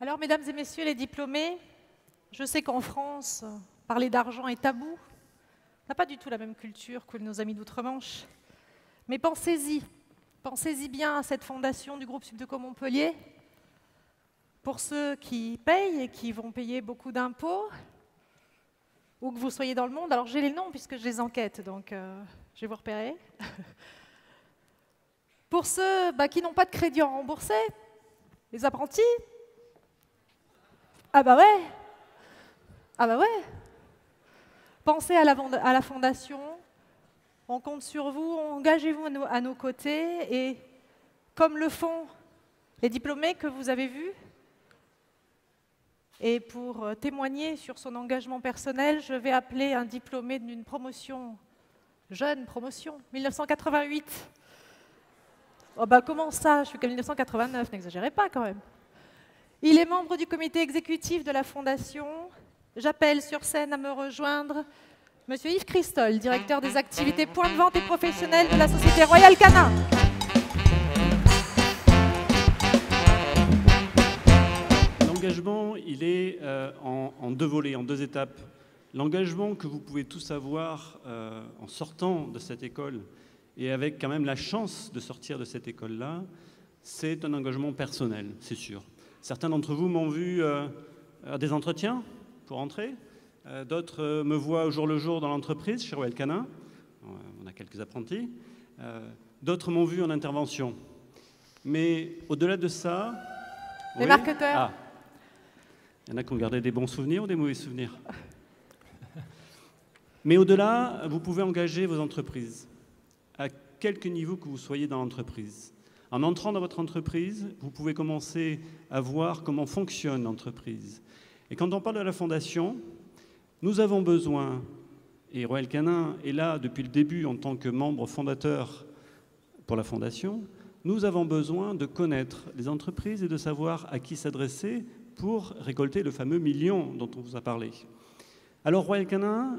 Alors, mesdames et messieurs les diplômés, je sais qu'en France, parler d'argent est tabou. On n'a pas du tout la même culture que nos amis d'outre-Manche. Mais pensez-y bien à cette fondation du groupe Subdeco Montpellier. Pour ceux qui payent et qui vont payer beaucoup d'impôts, ou que vous soyez dans le monde, alors j'ai les noms puisque je les enquête, donc je vais vous repérer. Pour ceux qui n'ont pas de crédit à rembourser, les apprentis, ah bah ouais. Pensez à la fondation, on compte sur vous, engagez-vous à nos côtés, et comme le font les diplômés que vous avez vus, et pour témoigner sur son engagement personnel, je vais appeler un diplômé d'une promotion, jeune promotion, 1988. Oh bah comment ça, je suis qu'en 1989, n'exagérez pas quand même. Il est membre du comité exécutif de la Fondation. J'appelle sur scène à me rejoindre Monsieur Yves Christol, directeur des activités points de vente et professionnels de la société Royal Canin. L'engagement, il est en deux volets, en deux étapes. L'engagement que vous pouvez tous avoir en sortant de cette école et avec quand même la chance de sortir de cette école-là, c'est un engagement personnel, c'est sûr. Certains d'entre vous m'ont vu à des entretiens pour entrer. D'autres me voient au jour le jour dans l'entreprise, chez Royal Canin. On a quelques apprentis. D'autres m'ont vu en intervention. Mais au-delà de ça... Les marketeurs. Il y en a qui ont gardé des bons souvenirs ou des mauvais souvenirs. Mais au-delà, vous pouvez engager vos entreprises, à quelque niveau que vous soyez dans l'entreprise. En entrant dans votre entreprise, vous pouvez commencer à voir comment fonctionne l'entreprise. Et quand on parle de la Fondation, nous avons besoin, et Royal Canin est là depuis le début en tant que membre fondateur pour la Fondation, nous avons besoin de connaître les entreprises et de savoir à qui s'adresser pour récolter le fameux million dont on vous a parlé. Alors, Royal Canin,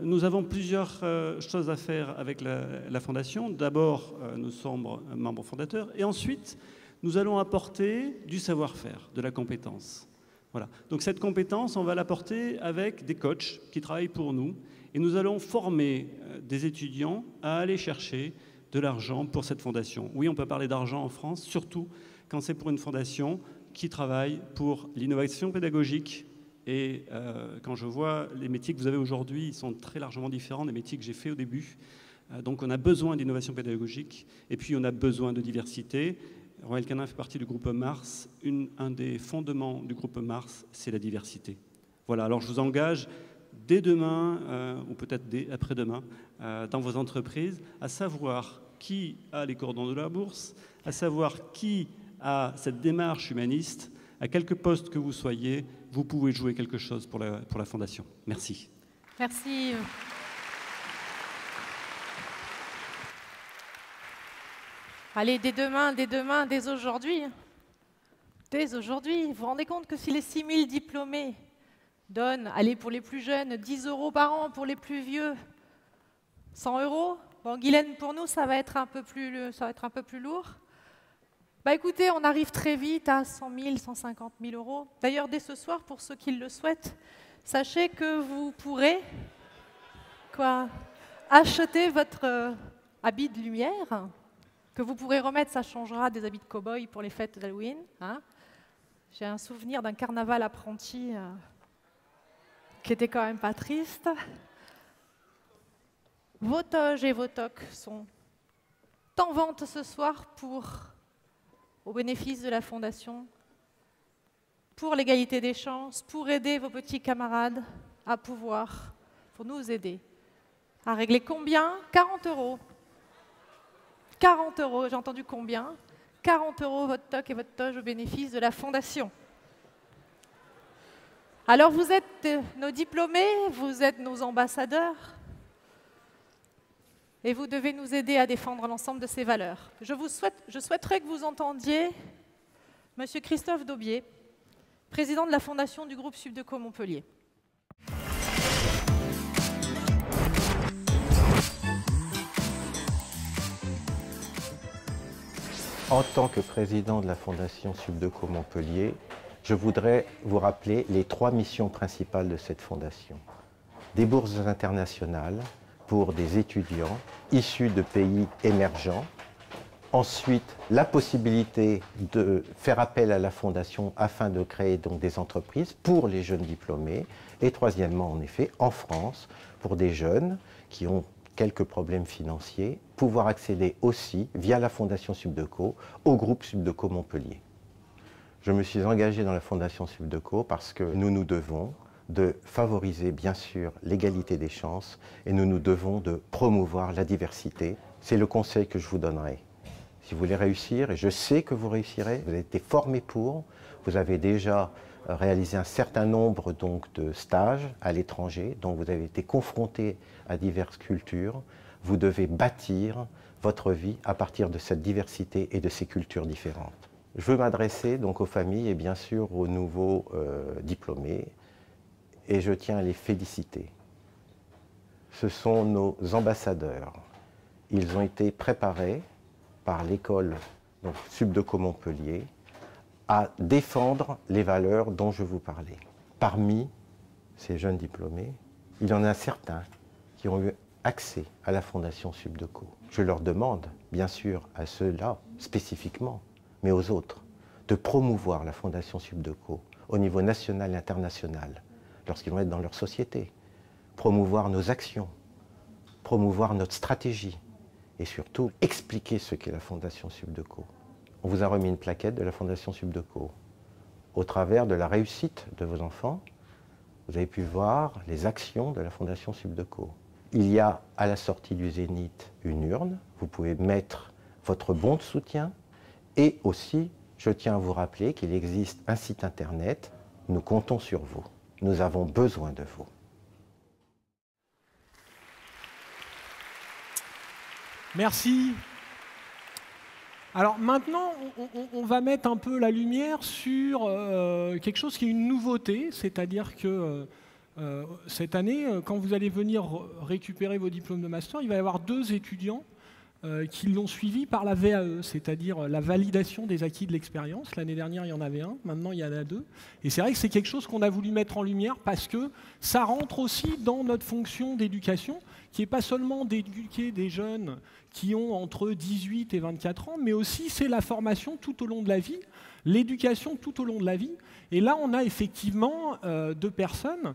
nous avons plusieurs choses à faire avec la Fondation. D'abord, nous sommes membres fondateurs, et ensuite, nous allons apporter du savoir-faire, de la compétence. Voilà. Donc, cette compétence, on va l'apporter avec des coachs qui travaillent pour nous, et nous allons former des étudiants à aller chercher de l'argent pour cette fondation. Oui, on peut parler d'argent en France, surtout quand c'est pour une fondation qui travaille pour l'innovation pédagogique. Et quand je vois les métiers que vous avez aujourd'hui, ils sont très largement différents des métiers que j'ai faits au début. Donc on a besoin d'innovation pédagogique et puis on a besoin de diversité. Royal Canin fait partie du groupe Mars. Un des fondements du groupe Mars, c'est la diversité. Voilà, alors je vous engage dès demain, ou peut-être dès après-demain, dans vos entreprises, à savoir qui a les cordons de la bourse, à savoir qui a cette démarche humaniste. À quelque poste que vous soyez, vous pouvez jouer quelque chose pour la Fondation. Merci. Merci. Allez, dès demain, dès aujourd'hui. Dès aujourd'hui, vous vous rendez compte que si les 6000 diplômés donnent, allez, pour les plus jeunes, 10 € par an, pour les plus vieux, 100 €. Bon, Guylaine, pour nous, ça va être un peu plus lourd. Bah écoutez, on arrive très vite à 100 000, 150 000 €. D'ailleurs, dès ce soir, pour ceux qui le souhaitent, sachez que vous pourrez acheter votre habit de lumière, que vous pourrez remettre, ça changera des habits de cow-boy pour les fêtes d'Halloween. Hein. J'ai un souvenir d'un carnaval apprenti qui était quand même pas triste. Vos toges et vos toques sont en vente ce soir au bénéfice de la Fondation, pour l'égalité des chances, pour aider vos petits camarades pour nous aider à régler combien? 40 €. 40 €, j'ai entendu combien? 40 € votre toque et votre toge au bénéfice de la Fondation. Alors vous êtes nos diplômés, vous êtes nos ambassadeurs, et vous devez nous aider à défendre l'ensemble de ces valeurs. Je souhaiterais que vous entendiez M. Christophe Daubier, président de la Fondation du groupe Subdeco Montpellier. En tant que président de la Fondation Subdeco Montpellier, Je voudrais vous rappeler les 3 missions principales de cette fondation. Des bourses internationales pour des étudiants issus de pays émergents. Ensuite, la possibilité de faire appel à la fondation afin de créer donc des entreprises pour les jeunes diplômés. Et troisièmement, en effet, en France, pour des jeunes qui ont quelques problèmes financiers, pouvoir accéder aussi, via la Fondation Subdeco, au groupe Subdeco Montpellier. Je me suis engagé dans la Fondation Subdeco parce que nous nous devons de favoriser, bien sûr, l'égalité des chances et nous nous devons de promouvoir la diversité. C'est le conseil que je vous donnerai. Si vous voulez réussir, et je sais que vous réussirez, vous avez été formé pour, vous avez déjà réalisé un certain nombre donc, de stages à l'étranger, donc vous avez été confronté à diverses cultures, vous devez bâtir votre vie à partir de cette diversité et de ces cultures différentes. Je veux m'adresser donc aux familles et bien sûr aux nouveaux diplômés, et je tiens à les féliciter. Ce sont nos ambassadeurs. Ils ont été préparés par l'école Subdeco Montpellier à défendre les valeurs dont je vous parlais. Parmi ces jeunes diplômés, il y en a certains qui ont eu accès à la Fondation Subdeco. Je leur demande, bien sûr, à ceux-là spécifiquement, mais aux autres, de promouvoir la Fondation Subdeco au niveau national et international, lorsqu'ils vont être dans leur société, promouvoir nos actions, promouvoir notre stratégie, et surtout expliquer ce qu'est la Fondation Subdeco. On vous a remis une plaquette de la Fondation Subdeco. Au travers de la réussite de vos enfants, vous avez pu voir les actions de la Fondation Subdeco. Il y a à la sortie du Zénith une urne, vous pouvez mettre votre bon de soutien et aussi, je tiens à vous rappeler qu'il existe un site internet, nous comptons sur vous. Nous avons besoin de vous. Merci. Alors maintenant, on va mettre un peu la lumière sur quelque chose qui est une nouveauté, c'est-à-dire que cette année, quand vous allez venir récupérer vos diplômes de master, il va y avoir 2 étudiants qui l'ont suivi par la VAE, c'est-à-dire la validation des acquis de l'expérience. L'année dernière, il y en avait 1, maintenant il y en a 2. Et c'est vrai que c'est quelque chose qu'on a voulu mettre en lumière parce que ça rentre aussi dans notre fonction d'éducation, qui n'est pas seulement d'éduquer des jeunes qui ont entre 18 et 24 ans, mais aussi c'est la formation tout au long de la vie, l'éducation tout au long de la vie. Et là, on a effectivement 2 personnes,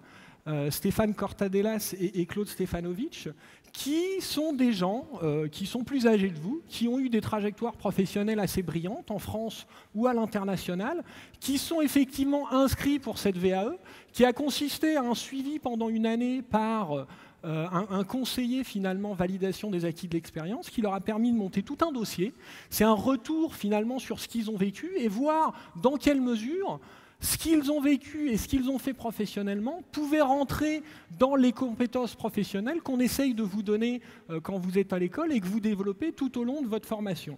Stéphane Cortadelas et Claude Stefanovic, qui sont des gens qui sont plus âgés que vous, qui ont eu des trajectoires professionnelles assez brillantes en France ou à l'international, qui sont effectivement inscrits pour cette VAE, qui a consisté à un suivi pendant une année par un conseiller finalement validation des acquis de l'expérience qui leur a permis de monter tout un dossier. C'est un retour finalement sur ce qu'ils ont vécu et voir dans quelle mesure ce qu'ils ont vécu et ce qu'ils ont fait professionnellement pouvait rentrer dans les compétences professionnelles qu'on essaye de vous donner quand vous êtes à l'école et que vous développez tout au long de votre formation.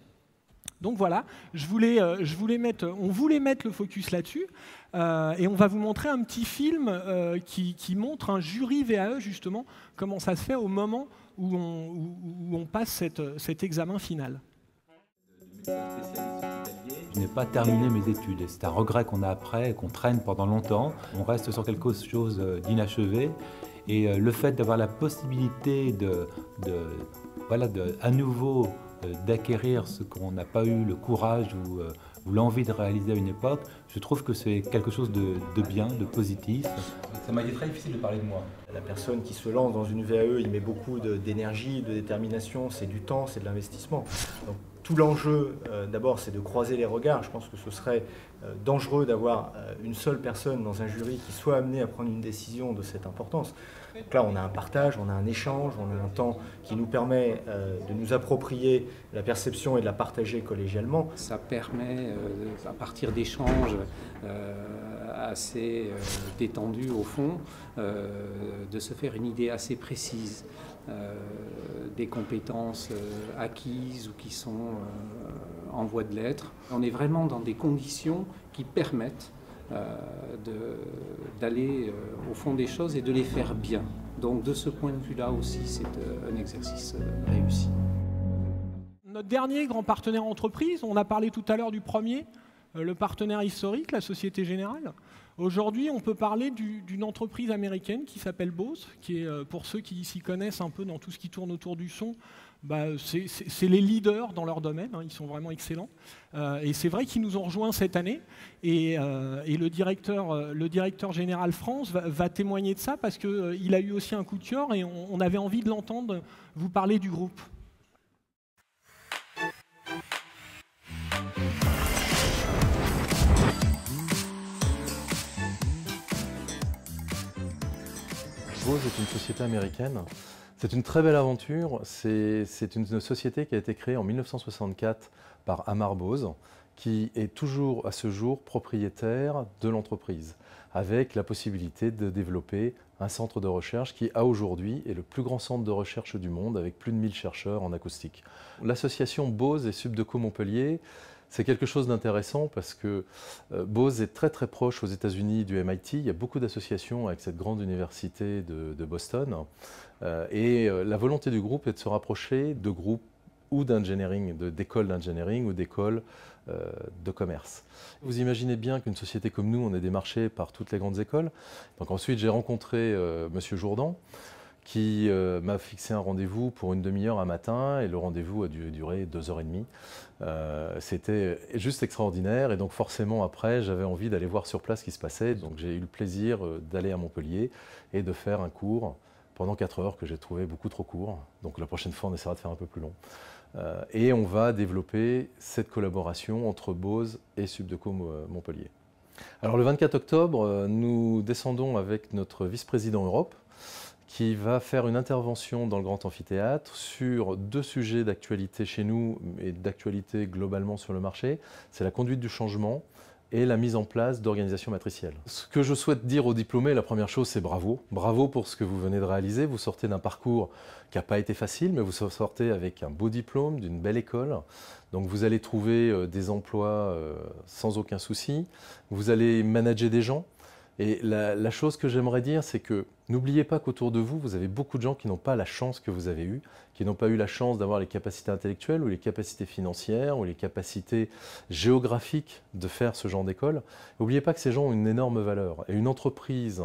Donc voilà, on voulait mettre le focus là-dessus et on va vous montrer un petit film qui montre un jury VAE justement, comment ça se fait au moment où on passe cet examen final. Je n'ai pas terminé mes études et c'est un regret qu'on a après et qu'on traîne pendant longtemps. On reste sur quelque chose d'inachevé et le fait d'avoir la possibilité à nouveau d'acquérir ce qu'on n'a pas eu le courage ou l'envie de réaliser à une époque, je trouve que c'est quelque chose de bien, de positif. Ça m'a été très difficile de parler de moi. La personne qui se lance dans une VAE, il met beaucoup d'énergie, de détermination, c'est du temps, c'est de l'investissement. Donc, tout l'enjeu, d'abord, c'est de croiser les regards. Je pense que ce serait dangereux d'avoir une seule personne dans un jury qui soit amenée à prendre une décision de cette importance. Donc là, on a un partage, on a un échange, on a un temps qui nous permet de nous approprier la perception et de la partager collégialement. Ça permet, à partir d'échanges assez détendus au fond, de se faire une idée assez précise des compétences acquises ou qui sont en voie de l'être. On est vraiment dans des conditions qui permettent d'aller au fond des choses et de les faire bien. Donc de ce point de vue-là aussi, c'est un exercice réussi. Notre dernier grand partenaire entreprise, on a parlé tout à l'heure du premier, le partenaire historique, la Société Générale. Aujourd'hui, on peut parler d'une entreprise américaine qui s'appelle Bose, qui est, pour ceux qui s'y connaissent un peu dans tout ce qui tourne autour du son, c'est les leaders dans leur domaine, hein, ils sont vraiment excellents. Et c'est vrai qu'ils nous ont rejoints cette année. Et le directeur général France va témoigner de ça parce qu'il a eu aussi un coup de cœur et on avait envie de l'entendre vous parler du groupe. Bose est une société américaine. C'est une très belle aventure. C'est une société qui a été créée en 1964 par Amar Bose, qui est toujours à ce jour propriétaire de l'entreprise, avec la possibilité de développer un centre de recherche qui, à aujourd'hui, est le plus grand centre de recherche du monde, avec plus de 1000 chercheurs en acoustique. L'association Bose et Subdeco Montpellier, c'est quelque chose d'intéressant parce que Bose est très proche aux États-Unis du MIT. Il y a beaucoup d'associations avec cette grande université de Boston. La volonté du groupe est de se rapprocher de groupes ou d'engineering, d'écoles d'engineering ou d'écoles de commerce. Vous imaginez bien qu'une société comme nous, on est démarché par toutes les grandes écoles. Donc ensuite, j'ai rencontré Monsieur Jourdan, qui m'a fixé un rendez-vous pour une demi-heure un matin, et le rendez-vous a duré 2h30. C'était juste extraordinaire, et donc forcément après, j'avais envie d'aller voir sur place ce qui se passait. Donc j'ai eu le plaisir d'aller à Montpellier et de faire un cours pendant 4 heures que j'ai trouvé beaucoup trop court. Donc la prochaine fois, on essaiera de faire un peu plus long. Et on va développer cette collaboration entre Bose et Subdeco Montpellier. Alors le 24 octobre, nous descendons avec notre vice-président Europe, qui va faire une intervention dans le Grand Amphithéâtre sur 2 sujets d'actualité chez nous et d'actualité globalement sur le marché. C'est la conduite du changement et la mise en place d'organisations matricielles. Ce que je souhaite dire aux diplômés, la première chose, c'est bravo. Bravo pour ce que vous venez de réaliser. Vous sortez d'un parcours qui n'a pas été facile, mais vous sortez avec un beau diplôme, d'une belle école. Donc vous allez trouver des emplois sans aucun souci. Vous allez manager des gens. Et la chose que j'aimerais dire, c'est que n'oubliez pas qu'autour de vous, vous avez beaucoup de gens qui n'ont pas la chance que vous avez eue, qui n'ont pas eu la chance d'avoir les capacités intellectuelles ou les capacités financières ou les capacités géographiques de faire ce genre d'école. N'oubliez pas que ces gens ont une énorme valeur. Et une entreprise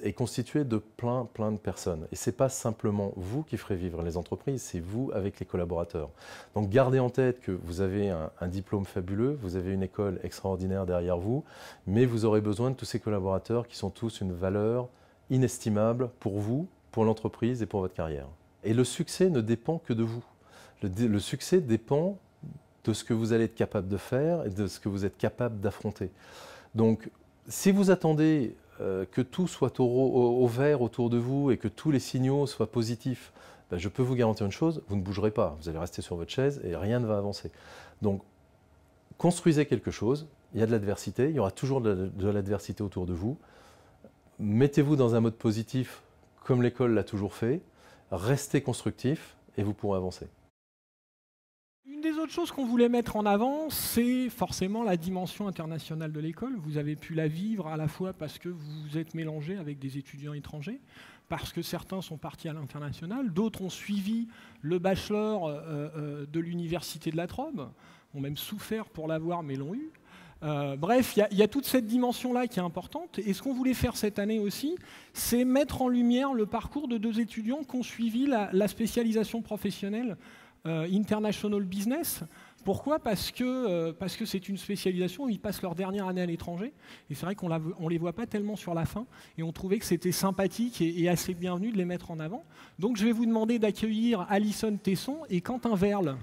est constituée de plein de personnes. Et ce n'est pas simplement vous qui ferez vivre les entreprises, c'est vous avec les collaborateurs. Donc gardez en tête que vous avez un diplôme fabuleux, vous avez une école extraordinaire derrière vous, mais vous aurez besoin de tous ces collaborateurs qui sont tous une valeur inestimable pour vous, pour l'entreprise et pour votre carrière. Et le succès ne dépend que de vous. Le succès dépend de ce que vous allez être capable de faire et de ce que vous êtes capable d'affronter. Donc si vous attendez que tout soit au vert autour de vous et que tous les signaux soient positifs, je peux vous garantir une chose, vous ne bougerez pas. Vous allez rester sur votre chaise et rien ne va avancer. Donc, construisez quelque chose. Il y a de l'adversité, il y aura toujours de l'adversité autour de vous. Mettez-vous dans un mode positif comme l'école l'a toujours fait. Restez constructif et vous pourrez avancer. Une des autres choses qu'on voulait mettre en avant, c'est forcément la dimension internationale de l'école. Vous avez pu la vivre à la fois parce que vous vous êtes mélangé avec des étudiants étrangers, parce que certains sont partis à l'international, d'autres ont suivi le bachelor de l'université de la Trobe, ont même souffert pour l'avoir mais l'ont eu. Bref, il y a toute cette dimension-là qui est importante. Et ce qu'on voulait faire cette année aussi, c'est mettre en lumière le parcours de 2 étudiants qui ont suivi la spécialisation professionnelle International Business. Pourquoi ? Parce que c'est une spécialisation où ils passent leur dernière année à l'étranger. Et c'est vrai qu'on ne les voit pas tellement sur la fin. Et on trouvait que c'était sympathique et assez bienvenu de les mettre en avant. Donc je vais vous demander d'accueillir Alison Tesson et Quentin Verle.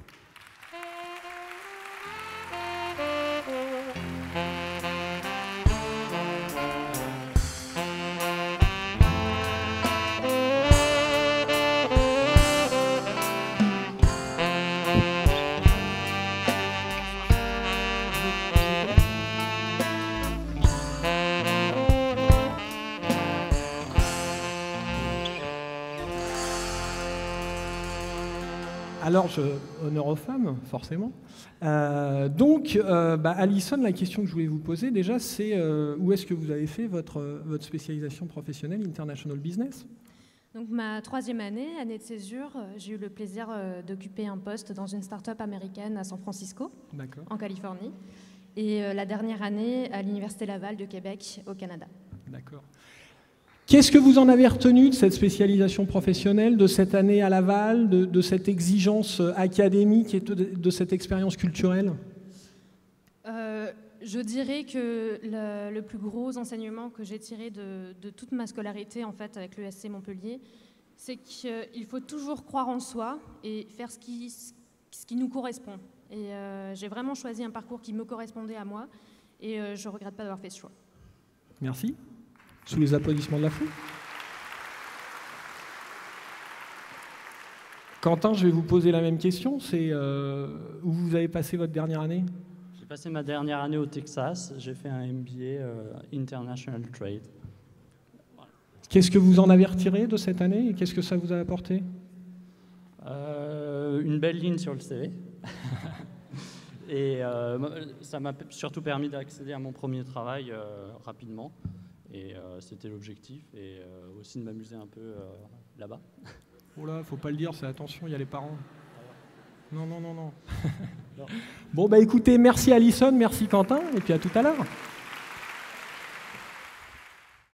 Alors, honneur aux femmes, forcément. Alison, la question que je voulais vous poser déjà, c'est où est-ce que vous avez fait votre spécialisation professionnelle International Business ? Donc, ma 3e année de césure, j'ai eu le plaisir d'occuper un poste dans une start-up américaine à San Francisco, en Californie. et la dernière année à l'Université Laval de Québec, au Canada. D'accord. Qu'est-ce que vous en avez retenu de cette spécialisation professionnelle, de cette année à Laval, de cette exigence académique et de cette expérience culturelle? Je dirais que le plus gros enseignement que j'ai tiré de toute ma scolarité en fait, avec l'ESC Montpellier, c'est qu'il faut toujours croire en soi et faire ce qui nous correspond. Et j'ai vraiment choisi un parcours qui me correspondait à moi et je ne regrette pas d'avoir fait ce choix. Merci. Sous les applaudissements de la foule. Quentin, je vais vous poser la même question. C'est où vous avez passé votre dernière année? J'ai passé ma dernière année au Texas. J'ai fait un MBA International Trade. Voilà. Qu'est-ce que vous en avez retiré de cette année et qu'est-ce que ça vous a apporté? Une belle ligne sur le CV. Et ça m'a surtout permis d'accéder à mon premier travail rapidement. Et c'était l'objectif. Et aussi de m'amuser un peu là-bas. Oh là, faut pas le dire, c'est attention, il y a les parents. Non. Bon, bah écoutez, merci Alison, merci Quentin, et puis à tout à l'heure.